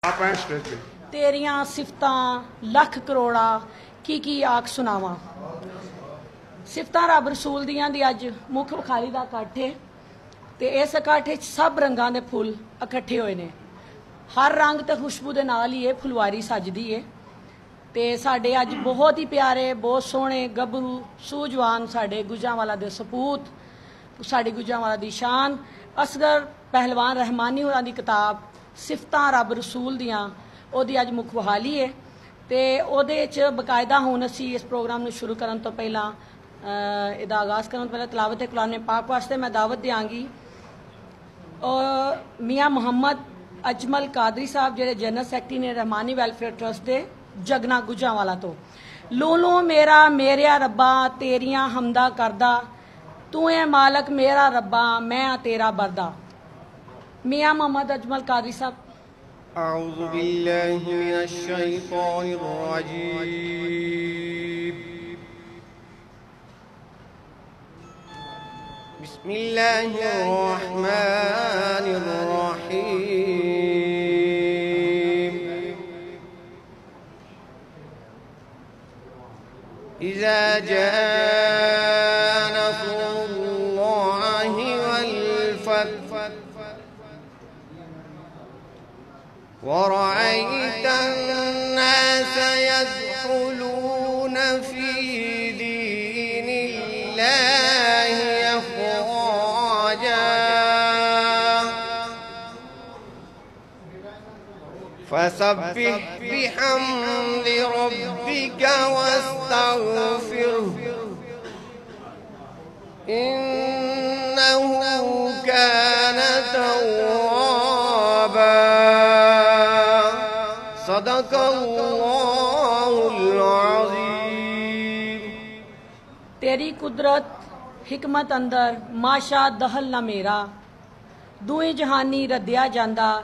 तेरियां सिफतां लख करोड़ा की आख सुनावा। सिफतां रब रसूल दियां दी अज मुख बखारी दा इकट्ठ है ते इस इकट्ठ सब रंगां दे फुल इकट्ठे होए ने। हर रंग ते खुशबू दे नाल ही फुलवारी सजदी है ते साडे अज बहुत ही प्यारे बहुत सोहने गभरू सूझवान साडे गुजरांवाला दे सपूत साडी गुजरांवाला दी शान असगर पहलवान रहमानी होरां दी किताब सिफतां रब रसूल दियां ओहदी अज मुख बहाली है ते ओहदे च बकायदा हुण असी इस प्रोग्राम नूं शुरू करन तो पहला इहदा आगाज़ करन तो पहले तलावत कुरान पाक वास्ते मैं दावत देंगी। मियाँ मुहम्मद अजमल कादरी साहब जेडे जनरल सैकटरी ने रहमानी वेलफेयर ट्रस्ट के जगना गुजरांवाला तो। लो लो मेरा मेरिया रब्बा तेरियां हमदा करदा तू है मालक मेरा रब्बा मैं तेरा बरदा। मियाँ मुहम्मद अजमल कादरी साहब। अऊज़ु बिल्लाहि मिनश शैतानिर रजीम। बिस्मिल्लाहिर रहमानिर रहीम। इज़ा जाअ नस्रुल्लाहि वल फतह वरअयत अन्नास यदखुलून फी दीनिल्लाहि अफ़वाजा फसब्बिह बिहम्दि रब्बिका वस्तगफिरहु इन्नहु कान तव्वाबा। सदक़ल्लाहुल अज़ीम। तेरी कुदरत हिकमत अंदर माशा दहल ना मेरा दुई जहानी रद्दिया जांदा